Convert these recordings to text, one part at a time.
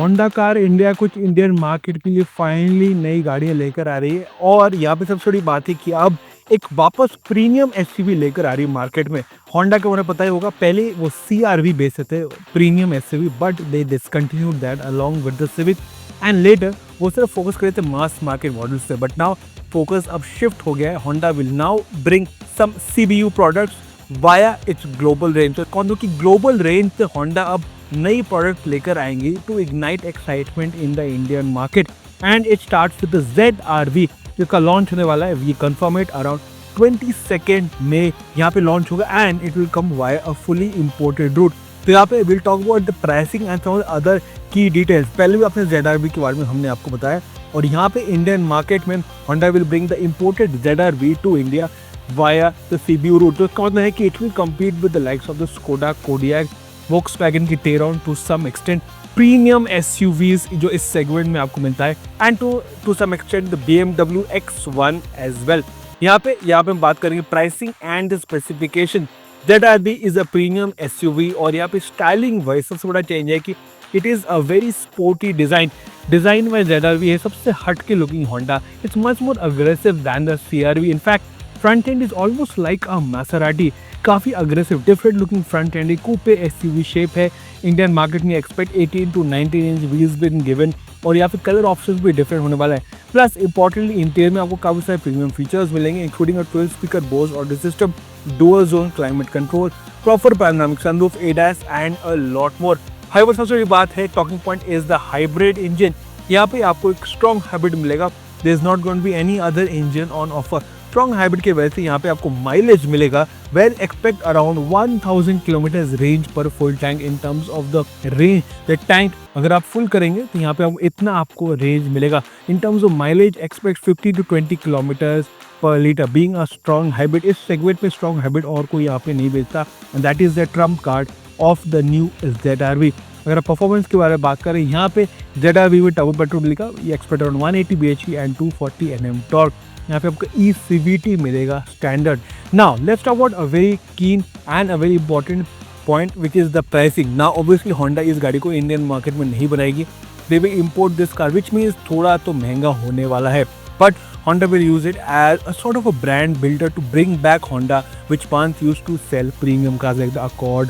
Honda car India कुछ Indian market के लिए फाइनली नई गाड़ियां लेकर आ रही है और यहाँ पे सबसे बड़ी बात है कि अब एक वापस प्रीमियम एसयूवी लेकर आ रही है मार्केट में। होंडा का उन्हें पता ही होगा, पहले वो सीआरवी बेचते थे premium SUV, but they discontinued that along with the Civic and later वो सिर्फ फोकस करे थे मास मार्केट मॉडल्स पे। बट नाउ फोकस अब शिफ्ट हो गया है। Honda will now bring some CBU products via its global range. तो कौन की ग्लोबल रेंज से होंडा अब नई प्रोडक्ट लेकर आएंगी to ignite excitement in the Indian market and it starts with the ZR-V जिसका लॉन्च होने वाला है। We confirm it around 22 May यहाँ पे लॉन्च होगा and it will come via a fully imported route. तो यहाँ पे will talk about the pricing and some other key details. पहले भी अपने ZR-V के बारे में हमने आपको बताया और यहाँ पे इंडियन मार्केट में Honda will bring the imported ZR-V to India via the CBU route. तो इसका मतलब है कि it will compete with the likes of the Skoda, Kodiaq, Volkswagen की Tayron to some extent premium SUVs जो इस segment में आपको मिलता है and to some extent the BMW X1 as well. यहाँ पे हम बात करेंगे pricing and specification. ZR-V is a premium SUV और यहाँ पे स्टाइलिंग वाइज सबसे बड़ा चेंज है कि it is a very sporty design wise ZR-V है सबसे हटके looking Honda. It's much more aggressive than the CR-V। In fact front end is almost like a Maserati, काफ़ी aggressive different looking front end coupe SUV shape है। Indian market में expect 18 to 19 inch wheels been given और यहाँ पे colour options भी different होने वाला है। प्लस इंपॉर्टेंटली इंटीरियर में आपको काफ़ी सारे प्रीमियम फीचर्स मिलेंगे including a 12 speaker Bose audio system, dual zone climate control, proper panoramic sunroof, ADAS and a lot more. हाइवर सबसे बड़ी बात है, talking point is the hybrid engine. यहाँ पे आपको एक स्ट्रॉन्ग हाइब्रिड मिलेगा। There is not going to be any other engine on offer. Strong hybrid के वजह से यहाँ पे आपको माइलेज मिलेगा well expect around 1000 kilometre range पर full tank. In terms of the range the tank अगर आप फुल करेंगे तो यहाँ पे इतना आपको रेंज मिलेगा। In terms of mileage expect 50 to 20 kilometre पर litre. Being a strong hybrid, इस सेगमेंट में स्ट्रॉन्ग हाइब्रिड और कोई यहाँ पे नहीं बेचता and that is the trump card of the new ZR-V। अगर आप परफॉर्मेंस के बारे में बात करें, यहाँ पे ZR-V में टर्बो पेट्रोल मिलेगा, ये expect around 180 bhp and 240 Nm torque. यहाँ पे आपको eCVT मिलेगा standard. Now let's talk about a very keen and a very important point which is the pricing. Now obviously Honda इस गाड़ी को इंडियन मार्केट में नहीं बनाएगी, they will import this car which means थोड़ा तो महंगा होने वाला है। But Honda will use it as a sort of a brand builder to bring back Honda, which once used to sell premium cars like the Accord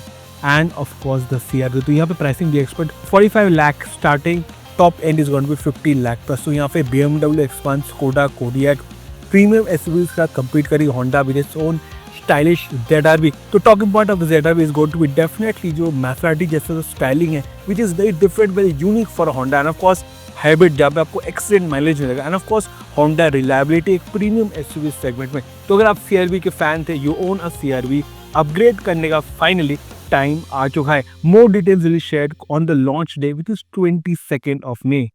and of course the CR-V। तो यहाँ पे pricing भी expect 45 lakh starting, top end is going to be 50 lakh plus. तो यहाँ पे BMW X1, Skoda, Kodiaq premium SUVs का compete करेगी Honda with its own stylish ZR-V। तो talking point of the ZR-V is going to be definitely जो Maserati जैसा styling है which is very different, very unique for Honda and of course hybrid जहाँ पे आपको excellent mileage मिलेगा and of course Honda reliability एक premium SUV segment में। तो अगर आप CR-V के फैन थे, you own a CR-V, upgrade करने का फाइनली टाइम आ चुका है। More details will be shared on the launch day which is 22 May।